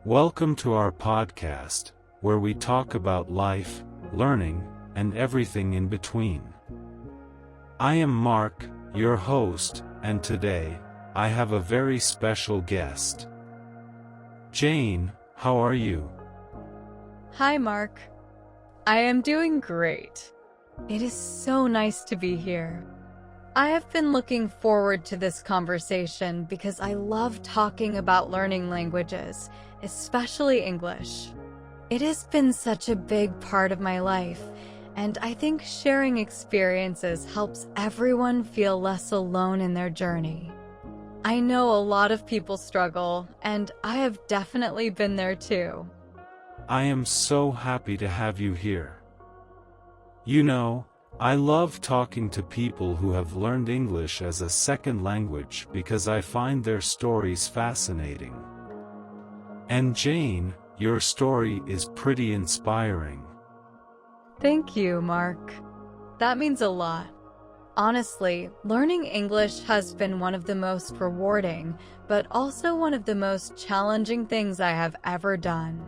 Welcome to our podcast, where we talk about life, learning, and everything in between. I am Mark, your host, and today, I have a very special guest. Jane, how are you? Hi, Mark. I am doing great. It is so nice to be here. I have been looking forward to this conversation because I love talking about learning languages, especially English. It has been such a big part of my life, and I think sharing experiences helps everyone feel less alone in their journey. I know a lot of people struggle, and I have definitely been there too. I am so happy to have you here. You know, I love talking to people who have learned English as a second language because I find their stories fascinating. And Jane, your story is pretty inspiring. Thank you, Mark. That means a lot. Honestly, learning English has been one of the most rewarding, but also one of the most challenging things I have ever done.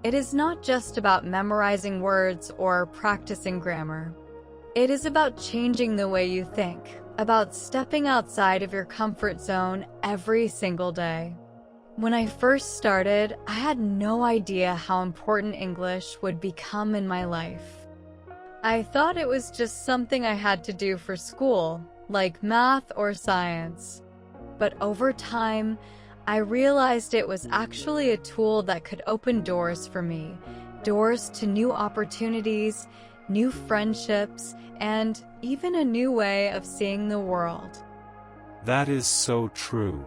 It is not just about memorizing words or practicing grammar. It is about changing the way you think, about stepping outside of your comfort zone every single day. When I first started, I had no idea how important English would become in my life. I thought it was just something I had to do for school, like math or science. But over time, I realized it was actually a tool that could open doors for me, doors to new opportunities, new friendships, and even a new way of seeing the world. That is so true.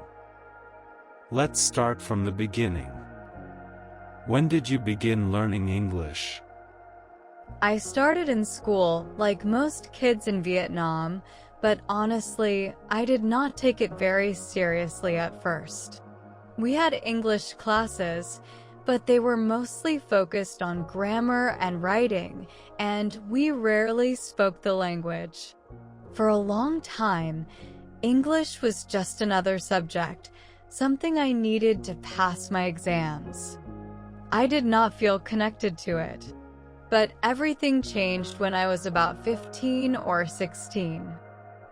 Let's start from the beginning. When did you begin learning English? I started in school, like most kids in Vietnam, but honestly, I did not take it very seriously at first. We had English classes, but they were mostly focused on grammar and writing, and we rarely spoke the language. For a long time, English was just another subject, something I needed to pass my exams. I did not feel connected to it. But everything changed when I was about 15 or 16.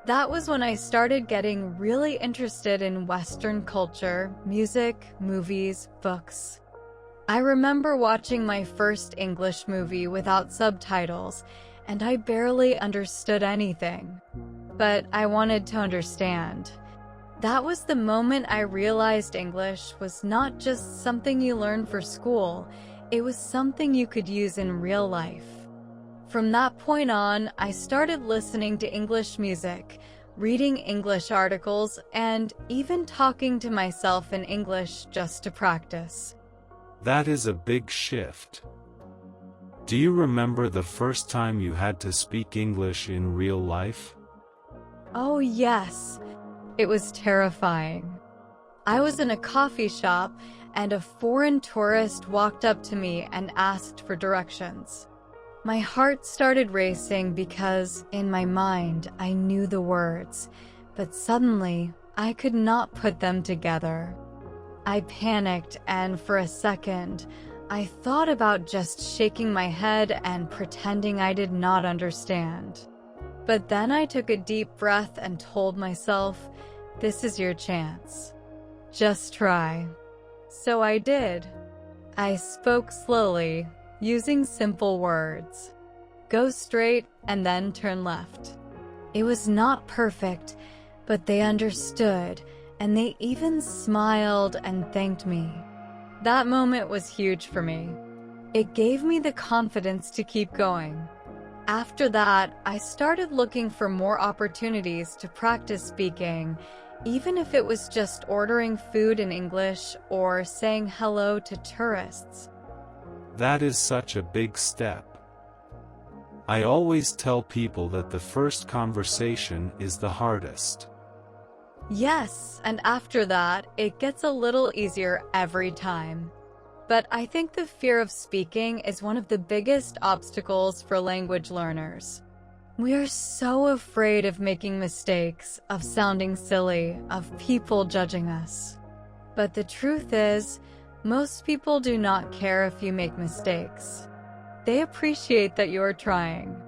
That was when I started getting really interested in Western culture, music, movies, books. I remember watching my first English movie without subtitles, and I barely understood anything. But I wanted to understand. That was the moment I realized English was not just something you learn for school, it was something you could use in real life. From that point on, I started listening to English music, reading English articles, and even talking to myself in English just to practice. That is a big shift. Do you remember the first time you had to speak English in real life? Oh yes, it was terrifying. I was in a coffee shop and a foreign tourist walked up to me and asked for directions. My heart started racing because, in my mind, I knew the words, but suddenly, I could not put them together. I panicked, and for a second, I thought about just shaking my head and pretending I did not understand. But then I took a deep breath and told myself, "This is your chance. Just try." So I did. I spoke slowly, using simple words. Go straight and then turn left. It was not perfect, but they understood, and they even smiled and thanked me. That moment was huge for me. It gave me the confidence to keep going. After that, I started looking for more opportunities to practice speaking, even if it was just ordering food in English or saying hello to tourists. That is such a big step. I always tell people that the first conversation is the hardest. Yes, and after that, it gets a little easier every time. But I think the fear of speaking is one of the biggest obstacles for language learners. We are so afraid of making mistakes, of sounding silly, of people judging us. But the truth is, Most people do not care if you make mistakes. They appreciate that you are trying.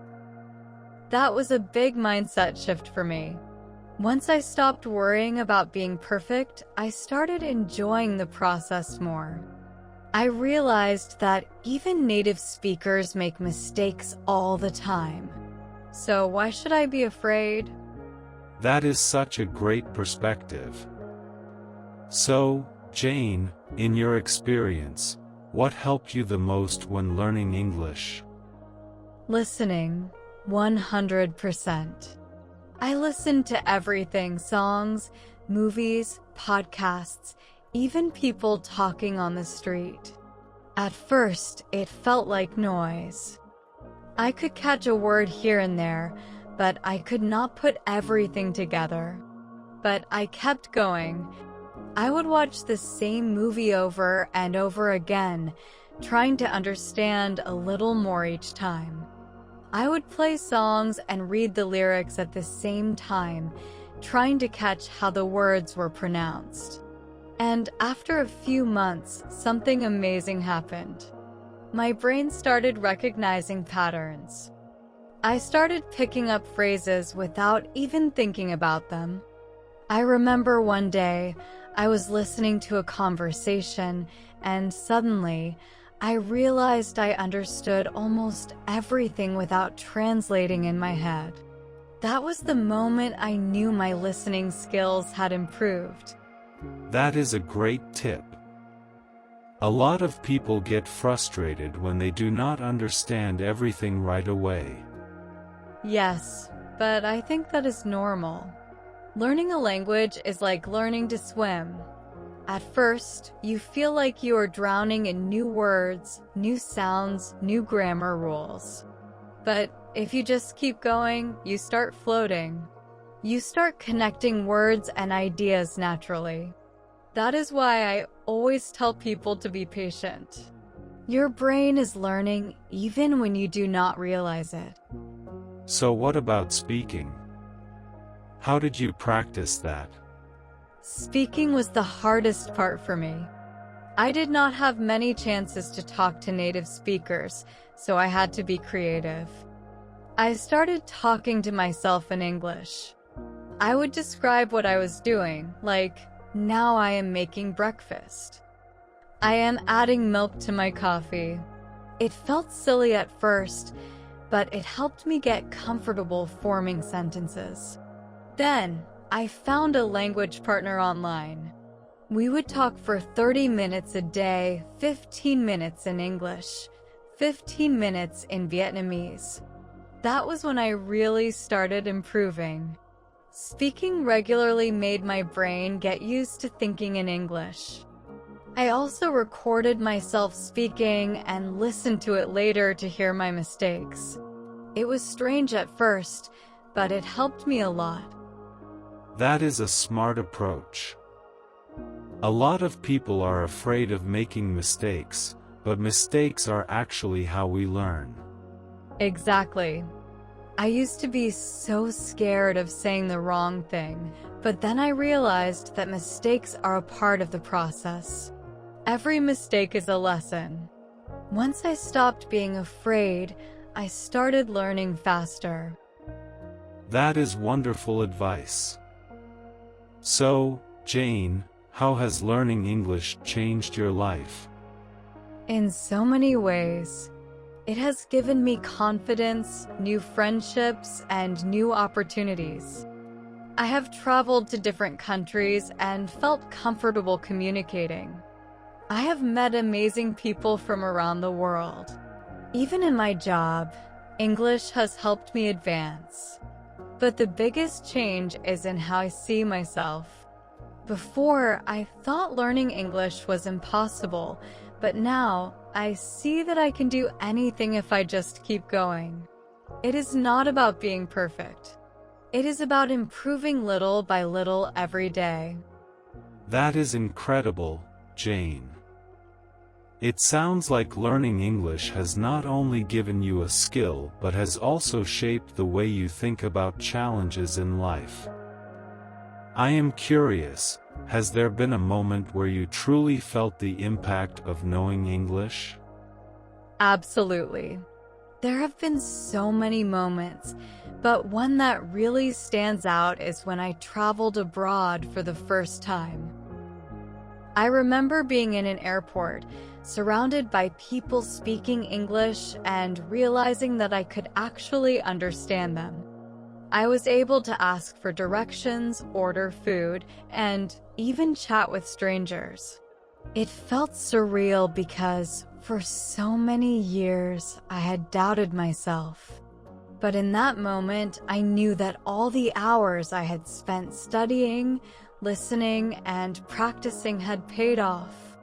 That was a big mindset shift for me. Once I stopped worrying about being perfect, I started enjoying the process more. I realized that even native speakers make mistakes all the time. So why should I be afraid? That is such a great perspective. So, Jane, in your experience, what helped you the most when learning English? Listening, 100%. I listened to everything: songs, movies, podcasts, even people talking on the street. At first, it felt like noise. I could catch a word here and there, but I could not put everything together. But I kept going. I would watch the same movie over and over again, trying to understand a little more each time. I would play songs and read the lyrics at the same time, trying to catch how the words were pronounced. And after a few months, something amazing happened. My brain started recognizing patterns. I started picking up phrases without even thinking about them. I remember one day, I was listening to a conversation, and suddenly, I realized I understood almost everything without translating in my head. That was the moment I knew my listening skills had improved. That is a great tip. A lot of people get frustrated when they do not understand everything right away. Yes, but I think that is normal. Learning a language is like learning to swim. At first, you feel like you are drowning in new words, new sounds, new grammar rules. But if you just keep going, you start floating. You start connecting words and ideas naturally. That is why I always tell people to be patient. Your brain is learning even when you do not realize it. So what about speaking? How did you practice that? Speaking was the hardest part for me. I did not have many chances to talk to native speakers, so I had to be creative. I started talking to myself in English. I would describe what I was doing, like, now I am making breakfast. I am adding milk to my coffee. It felt silly at first, but it helped me get comfortable forming sentences. Then, I found a language partner online. We would talk for 30 minutes a day, 15 minutes in English, 15 minutes in Vietnamese. That was when I really started improving. Speaking regularly made my brain get used to thinking in English. I also recorded myself speaking and listened to it later to hear my mistakes. It was strange at first, but it helped me a lot. That is a smart approach. A lot of people are afraid of making mistakes, but mistakes are actually how we learn. Exactly. I used to be so scared of saying the wrong thing, but then I realized that mistakes are a part of the process. Every mistake is a lesson. Once I stopped being afraid, I started learning faster. That is wonderful advice. So, Jane, how has learning English changed your life? In so many ways. It has given me confidence, new friendships, and new opportunities. I have traveled to different countries and felt comfortable communicating. I have met amazing people from around the world. Even in my job, English has helped me advance. But the biggest change is in how I see myself. Before, I thought learning English was impossible, but now I see that I can do anything if I just keep going. It is not about being perfect. It is about improving little by little every day. That is incredible, Jane. It sounds like learning English has not only given you a skill but has also shaped the way you think about challenges in life. I am curious, Has there been a moment where you truly felt the impact of knowing English? Absolutely. There have been so many moments, but one that really stands out is when I traveled abroad for the first time. I remember being in an airport, surrounded by people speaking English and realizing that I could actually understand them. I was able to ask for directions, order food, and even chat with strangers. It felt surreal because for so many years I had doubted myself. But in that moment, I knew that all the hours I had spent studying, listening, and practicing had paid off.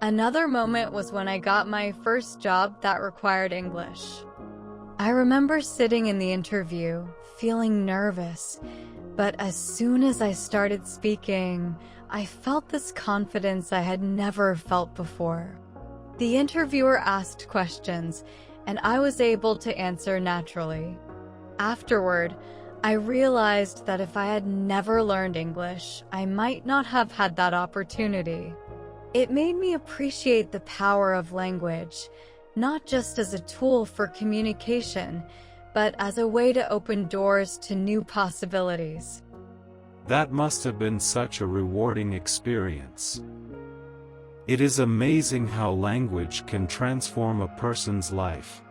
Another moment was when I got my first job that required English. I remember sitting in the interview, feeling nervous, but as soon as I started speaking, I felt this confidence I had never felt before. The interviewer asked questions, and I was able to answer naturally. Afterward, I realized that if I had never learned English, I might not have had that opportunity. It made me appreciate the power of language, not just as a tool for communication, but as a way to open doors to new possibilities. That must have been such a rewarding experience. It is amazing how language can transform a person's life.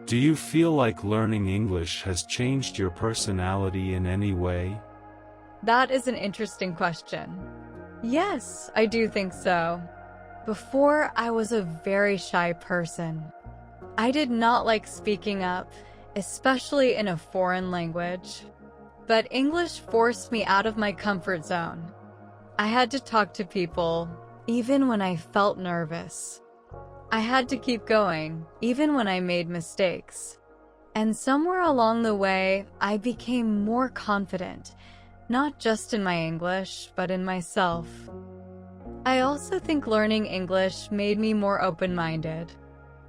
Do you feel like learning English has changed your personality in any way? That is an interesting question. Yes, I do think so. Before, I was a very shy person. I did not like speaking up, especially in a foreign language. But English forced me out of my comfort zone. I had to talk to people, even when I felt nervous. I had to keep going, even when I made mistakes. And somewhere along the way, I became more confident, not just in my English, but in myself. I also think learning English made me more open-minded.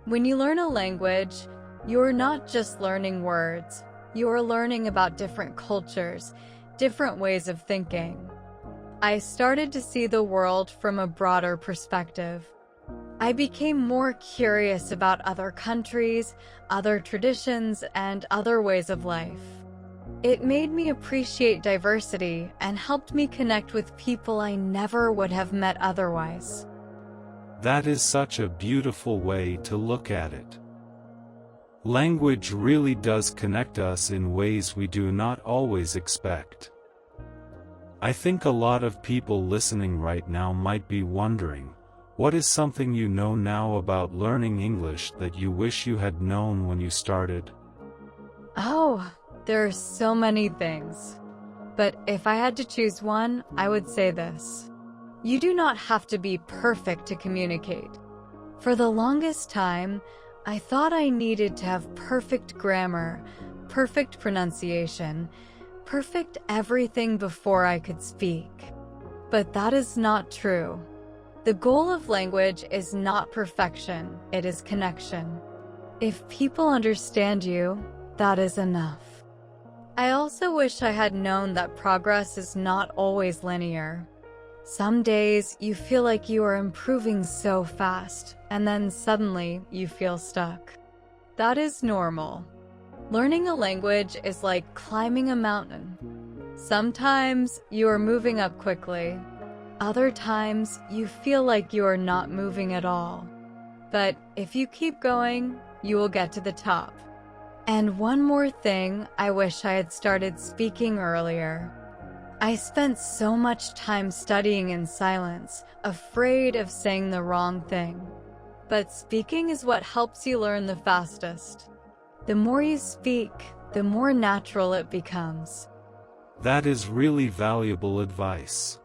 When you learn a language, you're not just learning words, you're learning about different cultures, different ways of thinking. I started to see the world from a broader perspective. I became more curious about other countries, other traditions, and other ways of life. It made me appreciate diversity and helped me connect with people I never would have met otherwise. That is such a beautiful way to look at it. Language really does connect us in ways we do not always expect. I think a lot of people listening right now might be wondering, what is something you know now about learning English that you wish you had known when you started? Oh, there are so many things. But if I had to choose one, I would say this. You do not have to be perfect to communicate. For the longest time, I thought I needed to have perfect grammar, perfect pronunciation, perfect everything before I could speak. But that is not true. The goal of language is not perfection, it is connection. If people understand you, that is enough. I also wish I had known that progress is not always linear. Some days you feel like you are improving so fast, and then suddenly you feel stuck. That is normal. Learning a language is like climbing a mountain. Sometimes you are moving up quickly. Other times you feel like you are not moving at all. But if you keep going, you will get to the top. And one more thing, I wish I had started speaking earlier. I spent so much time studying in silence, afraid of saying the wrong thing. But speaking is what helps you learn the fastest. The more you speak, the more natural it becomes. That is really valuable advice.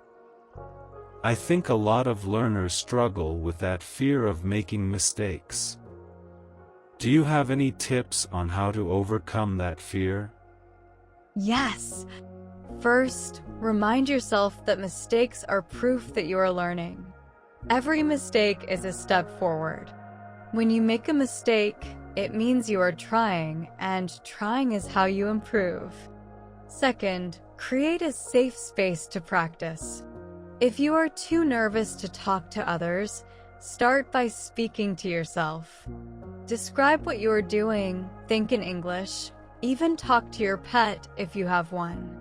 I think a lot of learners struggle with that fear of making mistakes. Do you have any tips on how to overcome that fear? Yes. First, remind yourself that mistakes are proof that you are learning. Every mistake is a step forward. When you make a mistake, it means you are trying, and trying is how you improve. Second, create a safe space to practice. If you are too nervous to talk to others, start by speaking to yourself. Describe what you are doing, think in English, even talk to your pet if you have one.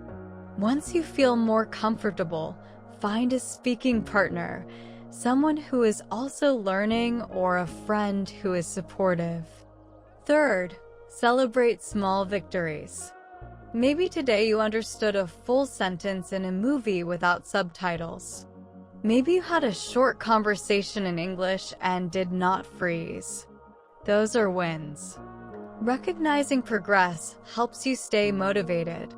Once you feel more comfortable, find a speaking partner, someone who is also learning or a friend who is supportive. Third, celebrate small victories. Maybe today you understood a full sentence in a movie without subtitles. Maybe you had a short conversation in English and did not freeze. Those are wins. Recognizing progress helps you stay motivated.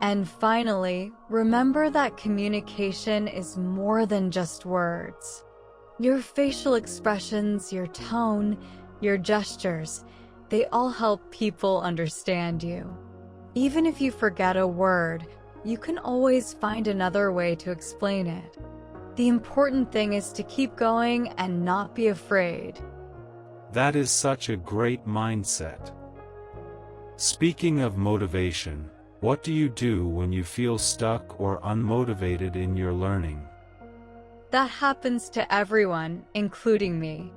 And finally, remember that communication is more than just words. Your facial expressions, your tone, your gestures, they all help people understand you. Even if you forget a word, you can always find another way to explain it. The important thing is to keep going and not be afraid. That is such a great mindset. Speaking of motivation, what do you do when you feel stuck or unmotivated in your learning? That happens to everyone, including me.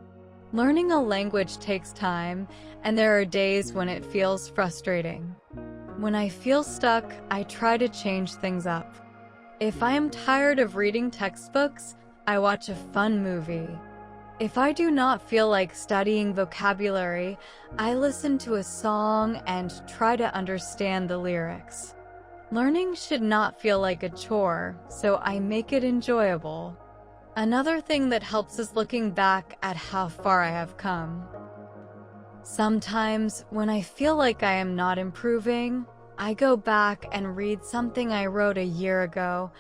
Learning a language takes time, and there are days when it feels frustrating. When I feel stuck, I try to change things up. If I am tired of reading textbooks, I watch a fun movie. If I do not feel like studying vocabulary, I listen to a song and try to understand the lyrics. Learning should not feel like a chore, so I make it enjoyable. Another thing that helps is looking back at how far I have come. Sometimes, when I feel like I am not improving, I go back and read something I wrote a year ago,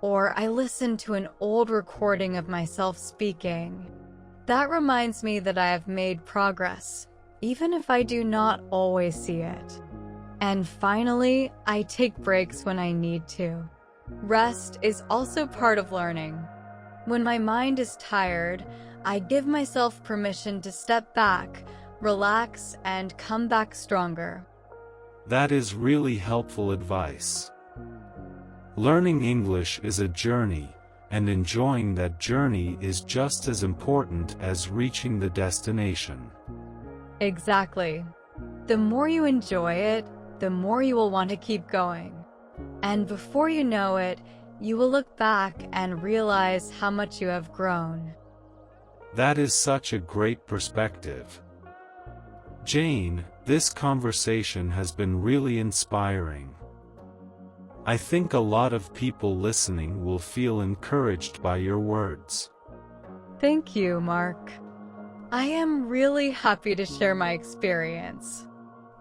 or I listen to an old recording of myself speaking. That reminds me that I have made progress, even if I do not always see it. And finally, I take breaks when I need to. Rest is also part of learning. When my mind is tired, I give myself permission to step back, relax, and come back stronger. That is really helpful advice. Learning English is a journey, and enjoying that journey is just as important as reaching the destination. Exactly. The more you enjoy it, the more you will want to keep going. And before you know it, you will look back and realize how much you have grown. That is such a great perspective. Jane, this conversation has been really inspiring. I think a lot of people listening will feel encouraged by your words. Thank you, Mark. I am really happy to share my experience.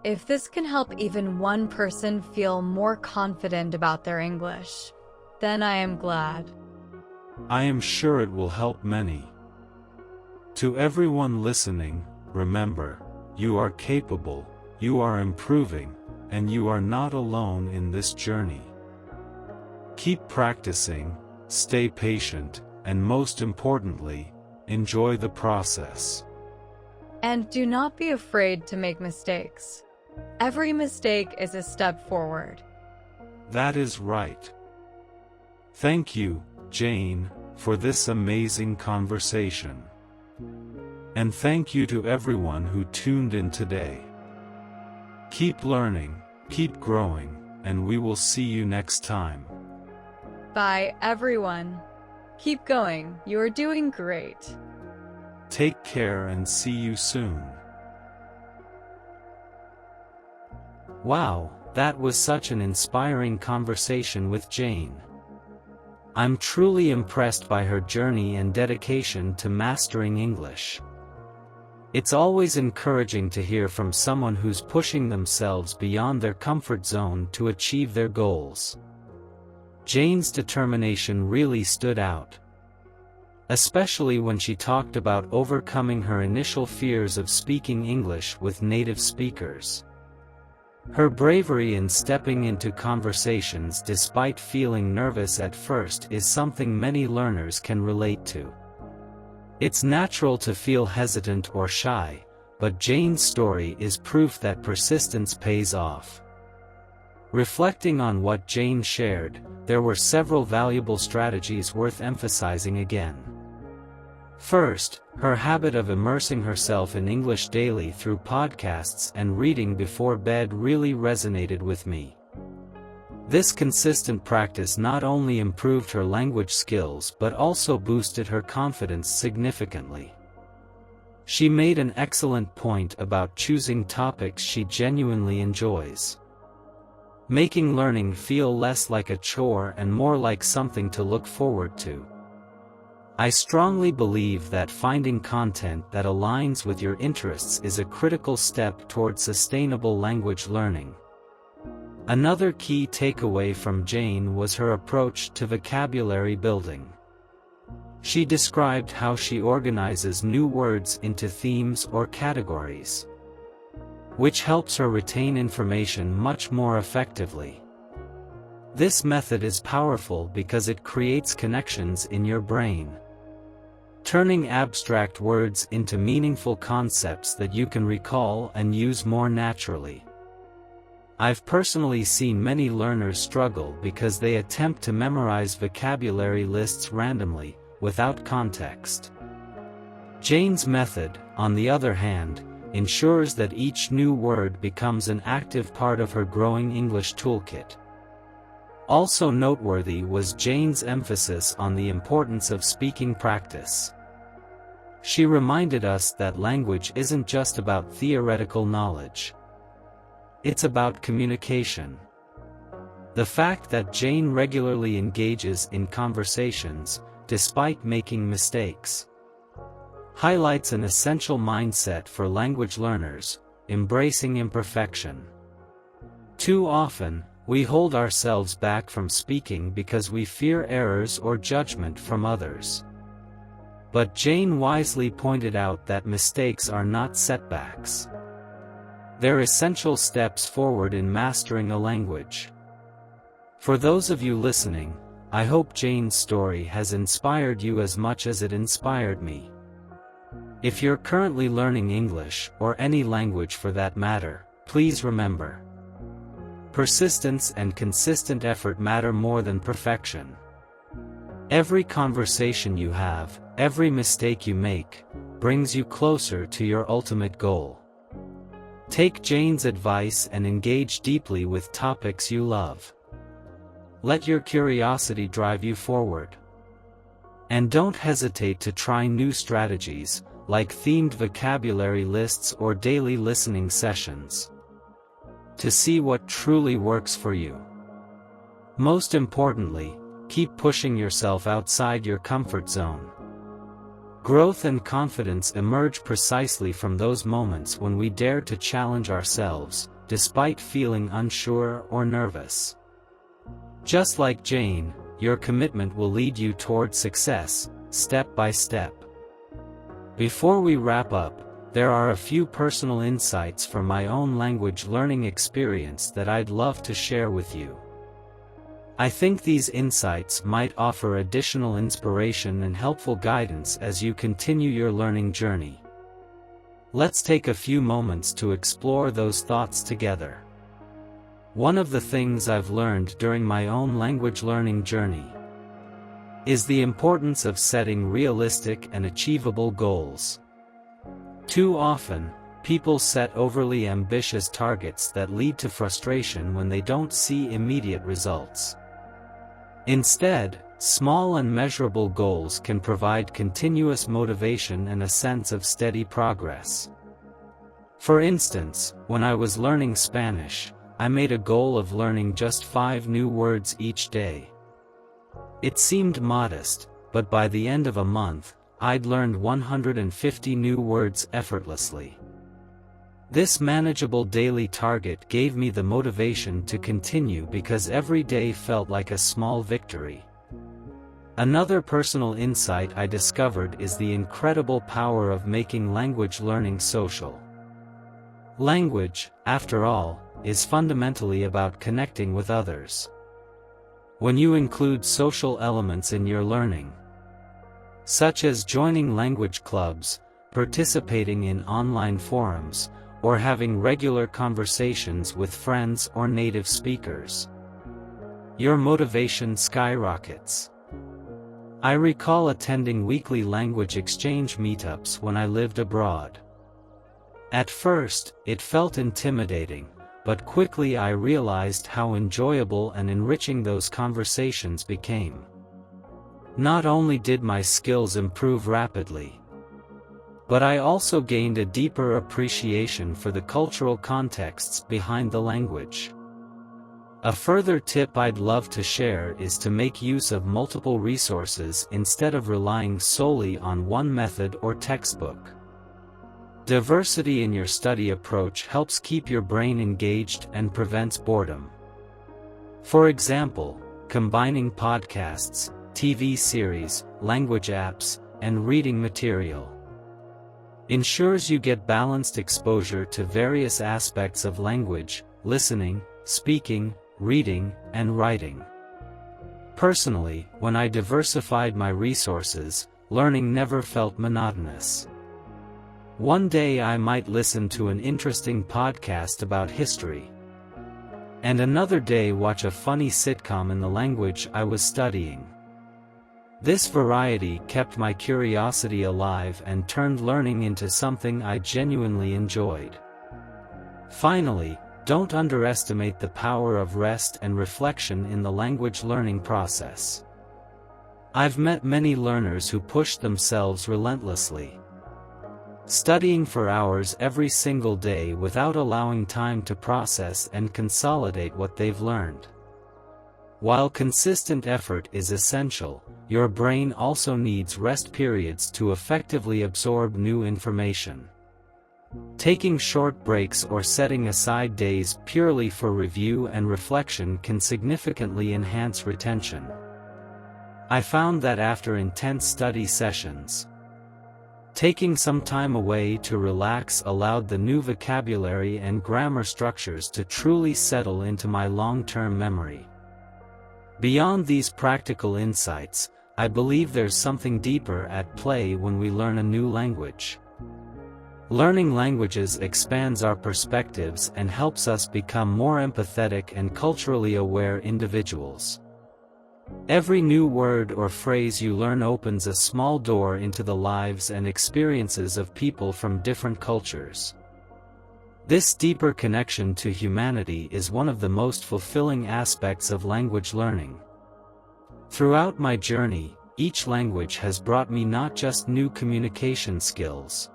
If this can help even one person feel more confident about their English, then I am glad. I am sure it will help many. To everyone listening, remember, you are capable, you are improving, and you are not alone in this journey. Keep practicing, stay patient, and most importantly, enjoy the process. And do not be afraid to make mistakes. Every mistake is a step forward. That is right. Thank you, Jane, for this amazing conversation. And thank you to everyone who tuned in today. Keep learning, keep growing, and we will see you next time. Bye, everyone. Keep going, you are doing great. Take care and see you soon. Wow, that was such an inspiring conversation with Jane. I'm truly impressed by her journey and dedication to mastering English. It's always encouraging to hear from someone who's pushing themselves beyond their comfort zone to achieve their goals. Jane's determination really stood out, especially when she talked about overcoming her initial fears of speaking English with native speakers. Her bravery in stepping into conversations despite feeling nervous at first is something many learners can relate to. It's natural to feel hesitant or shy, but Jane's story is proof that persistence pays off. Reflecting on what Jane shared, there were several valuable strategies worth emphasizing again. First, her habit of immersing herself in English daily through podcasts and reading before bed really resonated with me. This consistent practice not only improved her language skills but also boosted her confidence significantly. She made an excellent point about choosing topics she genuinely enjoys, making learning feel less like a chore and more like something to look forward to. I strongly believe that finding content that aligns with your interests is a critical step toward sustainable language learning. Another key takeaway from Jane was her approach to vocabulary building. She described how she organizes new words into themes or categories, which helps her retain information much more effectively. This method is powerful because it creates connections in your brain, turning abstract words into meaningful concepts that you can recall and use more naturally. I've personally seen many learners struggle because they attempt to memorize vocabulary lists randomly, without context. Jane's method, on the other hand, ensures that each new word becomes an active part of her growing English toolkit. Also noteworthy was Jane's emphasis on the importance of speaking practice. She reminded us that language isn't just about theoretical knowledge. It's about communication. The fact that Jane regularly engages in conversations, despite making mistakes, highlights an essential mindset for language learners: embracing imperfection. Too often, we hold ourselves back from speaking because we fear errors or judgment from others. But Jane wisely pointed out that mistakes are not setbacks. They're essential steps forward in mastering a language. For those of you listening, I hope Jane's story has inspired you as much as it inspired me. If you're currently learning English, or any language for that matter, please remember: persistence and consistent effort matter more than perfection. Every conversation you have, every mistake you make, brings you closer to your ultimate goal. Take Jane's advice and engage deeply with topics you love. Let your curiosity drive you forward. And don't hesitate to try new strategies, like themed vocabulary lists or daily listening sessions, to see what truly works for you. Most importantly, keep pushing yourself outside your comfort zone. Growth and confidence emerge precisely from those moments when we dare to challenge ourselves, despite feeling unsure or nervous. Just like Jane, your commitment will lead you toward success, step by step. Before we wrap up, there are a few personal insights from my own language learning experience that I'd love to share with you. I think these insights might offer additional inspiration and helpful guidance as you continue your learning journey. Let's take a few moments to explore those thoughts together. One of the things I've learned during my own language learning journey is the importance of setting realistic and achievable goals. Too often, people set overly ambitious targets that lead to frustration when they don't see immediate results. Instead, small and measurable goals can provide continuous motivation and a sense of steady progress. For instance, when I was learning Spanish, I made a goal of learning just 5 new words each day. It seemed modest, but by the end of a month, I'd learned 150 new words effortlessly. This manageable daily target gave me the motivation to continue because every day felt like a small victory. Another personal insight I discovered is the incredible power of making language learning social. Language, after all, is fundamentally about connecting with others. When you include social elements in your learning, such as joining language clubs, participating in online forums, or having regular conversations with friends or native speakers. Your motivation skyrockets. I recall attending weekly language exchange meetups when I lived abroad. At first, it felt intimidating, but quickly I realized how enjoyable and enriching those conversations became. Not only did my skills improve rapidly, but I also gained a deeper appreciation for the cultural contexts behind the language. A further tip I'd love to share is to make use of multiple resources instead of relying solely on one method or textbook. Diversity in your study approach helps keep your brain engaged and prevents boredom. For example, combining podcasts, TV series, language apps, and reading material ensures you get balanced exposure to various aspects of language, listening, speaking, reading, and writing. Personally, when I diversified my resources, learning never felt monotonous. One day I might listen to an interesting podcast about history, and another day watch a funny sitcom in the language I was studying. This variety kept my curiosity alive and turned learning into something I genuinely enjoyed. Finally, don't underestimate the power of rest and reflection in the language learning process. I've met many learners who push themselves relentlessly, studying for hours every single day without allowing time to process and consolidate what they've learned. While consistent effort is essential, your brain also needs rest periods to effectively absorb new information. Taking short breaks or setting aside days purely for review and reflection can significantly enhance retention. I found that after intense study sessions, taking some time away to relax allowed the new vocabulary and grammar structures to truly settle into my long-term memory. Beyond these practical insights, I believe there's something deeper at play when we learn a new language. Learning languages expands our perspectives and helps us become more empathetic and culturally aware individuals. Every new word or phrase you learn opens a small door into the lives and experiences of people from different cultures. This deeper connection to humanity is one of the most fulfilling aspects of language learning. Throughout my journey, each language has brought me not just new communication skills,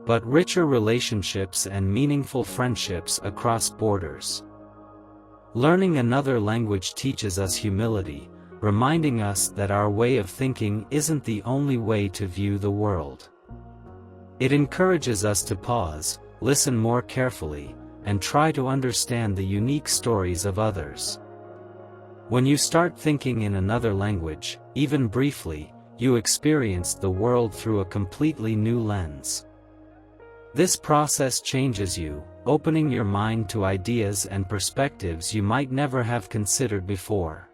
but richer relationships and meaningful friendships across borders. Learning another language teaches us humility, reminding us that our way of thinking isn't the only way to view the world. It encourages us to pause, listen more carefully, and try to understand the unique stories of others. When you start thinking in another language, even briefly, you experience the world through a completely new lens. This process changes you, opening your mind to ideas and perspectives you might never have considered before.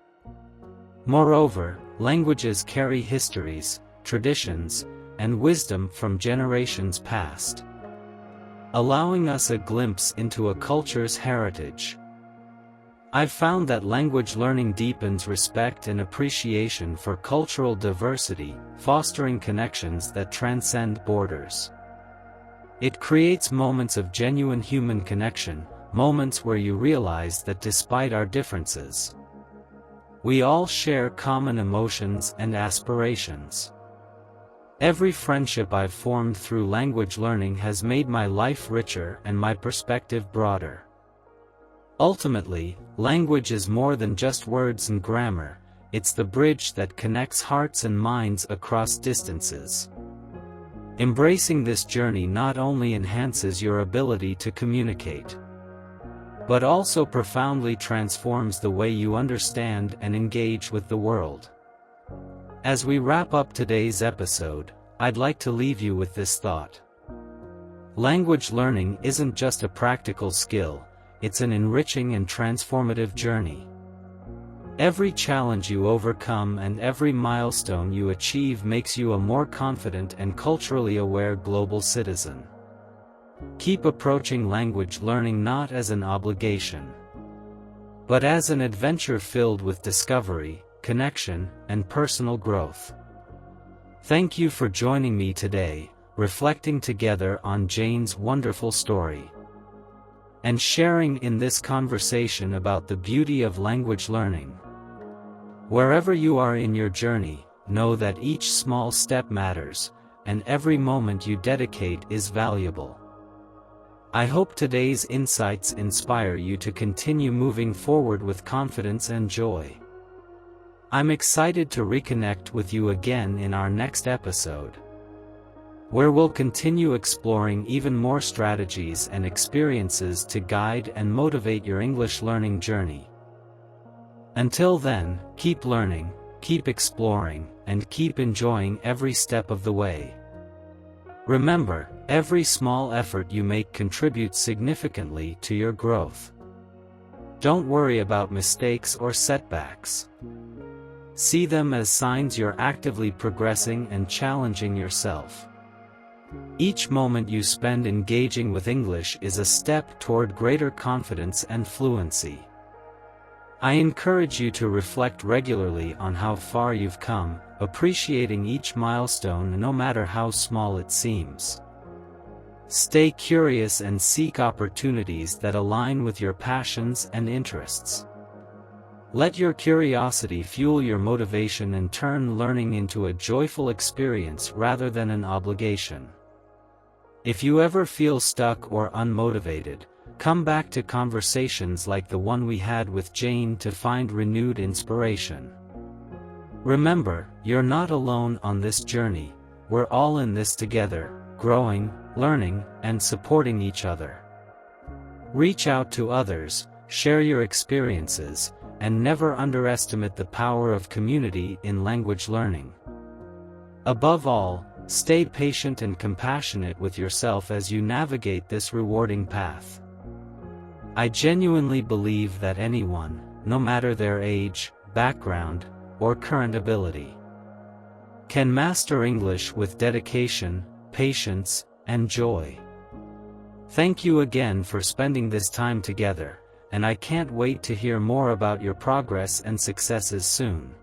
Moreover, languages carry histories, traditions, and wisdom from generations past, allowing us a glimpse into a culture's heritage. I've found that language learning deepens respect and appreciation for cultural diversity, fostering connections that transcend borders. It creates moments of genuine human connection, moments where you realize that despite our differences, we all share common emotions and aspirations. Every friendship I've formed through language learning has made my life richer and my perspective broader. Ultimately, language is more than just words and grammar, it's the bridge that connects hearts and minds across distances. Embracing this journey not only enhances your ability to communicate, but also profoundly transforms the way you understand and engage with the world. As we wrap up today's episode, I'd like to leave you with this thought. Language learning isn't just a practical skill, it's an enriching and transformative journey. Every challenge you overcome and every milestone you achieve makes you a more confident and culturally aware global citizen. Keep approaching language learning not as an obligation, but as an adventure filled with discovery, connection, and personal growth. Thank you for joining me today, reflecting together on Jane's wonderful story, and sharing in this conversation about the beauty of language learning. Wherever you are in your journey, know that each small step matters, and every moment you dedicate is valuable. I hope today's insights inspire you to continue moving forward with confidence and joy. I'm excited to reconnect with you again in our next episode, where we'll continue exploring even more strategies and experiences to guide and motivate your English learning journey. Until then, keep learning, keep exploring, and keep enjoying every step of the way. Remember, every small effort you make contributes significantly to your growth. Don't worry about mistakes or setbacks. See them as signs you're actively progressing and challenging yourself. Each moment you spend engaging with English is a step toward greater confidence and fluency. I encourage you to reflect regularly on how far you've come, appreciating each milestone no matter how small it seems. Stay curious and seek opportunities that align with your passions and interests. Let your curiosity fuel your motivation and turn learning into a joyful experience rather than an obligation. If you ever feel stuck or unmotivated, come back to conversations like the one we had with Jane to find renewed inspiration. Remember, you're not alone on this journey. We're all in this together, growing, learning, and supporting each other. Reach out to others, share your experiences, and never underestimate the power of community in language learning. Above all, stay patient and compassionate with yourself as you navigate this rewarding path. I genuinely believe that anyone, no matter their age, background, or current ability, can master English with dedication, patience, and joy. Thank you again for spending this time together, and I can't wait to hear more about your progress and successes soon.